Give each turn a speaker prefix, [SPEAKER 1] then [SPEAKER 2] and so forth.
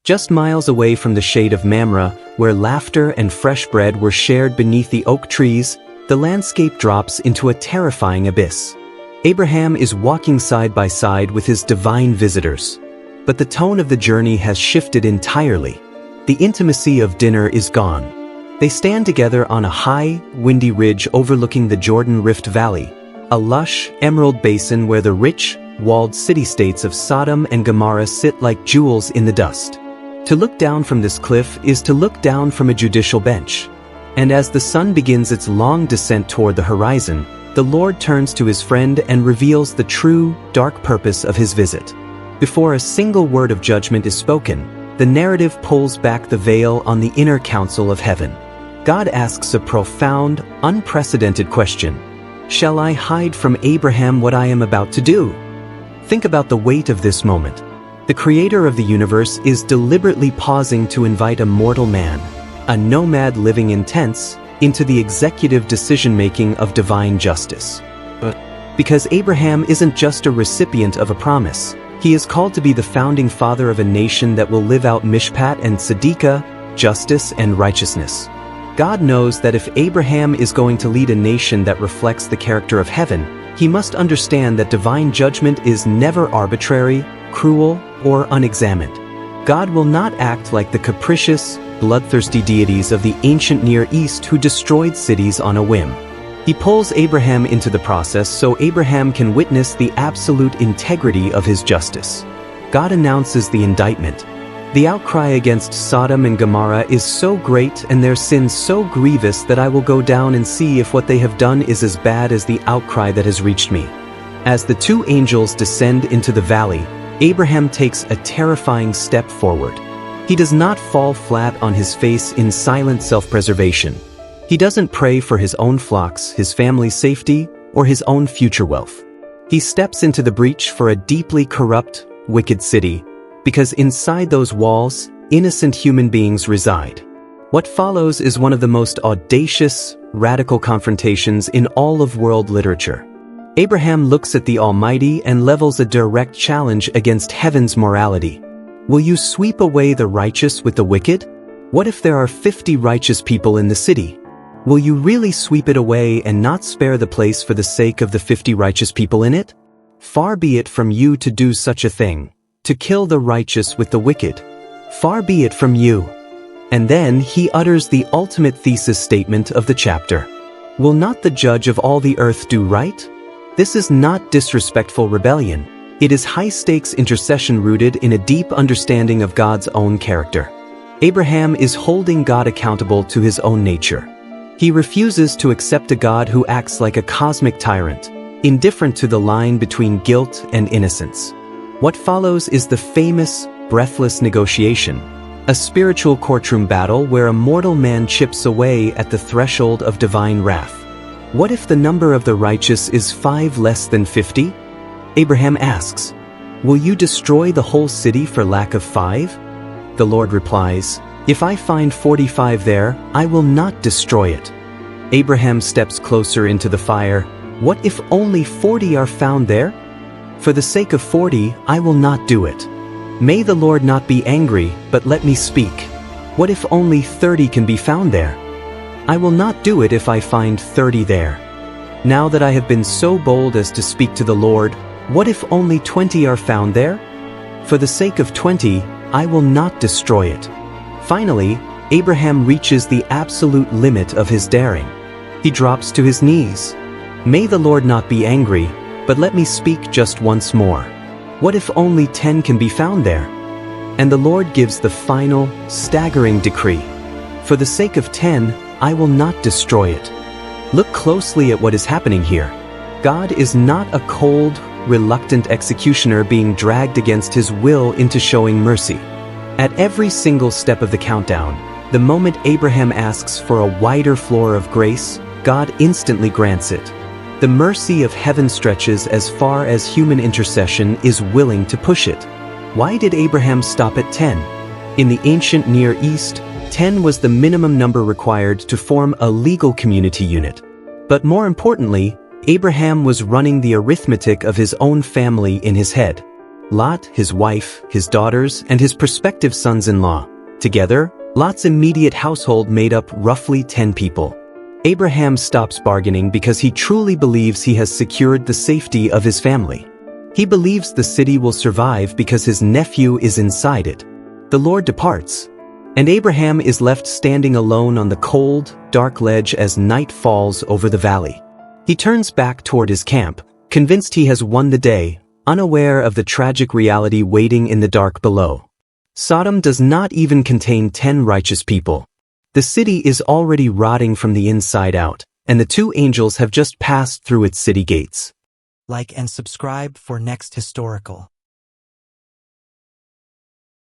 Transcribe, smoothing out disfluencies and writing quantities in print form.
[SPEAKER 1] Just miles away from the shade of Mamre, where laughter and fresh bread were shared beneath the oak trees, the landscape drops into a terrifying abyss. Abraham is walking side by side with his divine visitors. But the tone of the journey has shifted entirely. The intimacy of dinner is gone. They stand together on a high, windy ridge overlooking the Jordan Rift Valley, a lush, emerald basin where the rich, walled city-states of Sodom and Gomorrah sit like jewels in the dust. To look down from this cliff is to look down from a judicial bench. And as the sun begins its long descent toward the horizon, the Lord turns to his friend and reveals the true, dark purpose of his visit. Before a single word of judgment is spoken, the narrative pulls back the veil on the inner council of heaven. God asks a profound, unprecedented question. Shall I hide from Abraham what I am about to do? Think about the weight of this moment. The creator of the universe is deliberately pausing to invite a mortal man, a nomad living in tents, into the executive decision-making of divine justice. But because Abraham isn't just a recipient of a promise, he is called to be the founding father of a nation that will live out mishpat and tzedakah, justice and righteousness. God knows that if Abraham is going to lead a nation that reflects the character of heaven, he must understand that divine judgment is never arbitrary, cruel, or unexamined. God will not act like the capricious, bloodthirsty deities of the ancient Near East who destroyed cities on a whim. He pulls Abraham into the process so Abraham can witness the absolute integrity of his justice. God announces the indictment. The outcry against Sodom and Gomorrah is so great and their sins so grievous that I will go down and see if what they have done is as bad as the outcry that has reached me. As the two angels descend into the valley, Abraham takes a terrifying step forward. He does not fall flat on his face in silent self-preservation. He doesn't pray for his own flocks, his family's safety, or his own future wealth. He steps into the breach for a deeply corrupt, wicked city, because inside those walls, innocent human beings reside. What follows is one of the most audacious, radical confrontations in all of world literature. Abraham looks at the Almighty and levels a direct challenge against heaven's morality. Will you sweep away the righteous with the wicked? What if there are 50 righteous people in the city? Will you really sweep it away and not spare the place for the sake of the 50 righteous people in it? Far be it from you to do such a thing, to kill the righteous with the wicked. Far be it from you. And then he utters the ultimate thesis statement of the chapter. Will not the judge of all the earth do right? This is not disrespectful rebellion. It is high-stakes intercession rooted in a deep understanding of God's own character. Abraham is holding God accountable to his own nature. He refuses to accept a God who acts like a cosmic tyrant, indifferent to the line between guilt and innocence. What follows is the famous, breathless negotiation, a spiritual courtroom battle where a mortal man chips away at the threshold of divine wrath. What if the number of the righteous is 5 less than 50? Abraham asks, will you destroy the whole city for lack of 5? The Lord replies, if I find 45 there, I will not destroy it. Abraham steps closer into the fire. What if only 40 are found there? For the sake of 40, I will not do it. May the Lord not be angry, but let me speak. What if only 30 can be found there? I will not do it if I find 30 there. Now that I have been so bold as to speak to the Lord, what if only 20 are found there? For the sake of 20, I will not destroy it. Finally, Abraham reaches the absolute limit of his daring. He drops to his knees. May the Lord not be angry, but let me speak just once more. What if only 10 can be found there? And the Lord gives the final, staggering decree. For the sake of 10, I will not destroy it. Look closely at what is happening here. God is not a cold, reluctant executioner being dragged against his will into showing mercy. At every single step of the countdown, the moment Abraham asks for a wider floor of grace, God instantly grants it. The mercy of heaven stretches as far as human intercession is willing to push it. Why did Abraham stop at 10? In the ancient Near East, 10 was the minimum number required to form a legal community unit. But more importantly, Abraham was running the arithmetic of his own family in his head. Lot, his wife, his daughters, and his prospective sons-in-law. Together, Lot's immediate household made up roughly 10 people. Abraham stops bargaining because he truly believes he has secured the safety of his family. He believes the city will survive because his nephew is inside it. The Lord departs, and Abraham is left standing alone on the cold, dark ledge as night falls over the valley. He turns back toward his camp, convinced he has won the day, unaware of the tragic reality waiting in the dark below. Sodom does not even contain 10 righteous people. The city is already rotting from the inside out, and the 2 angels have just passed through its city gates.
[SPEAKER 2] Like and subscribe for next historical.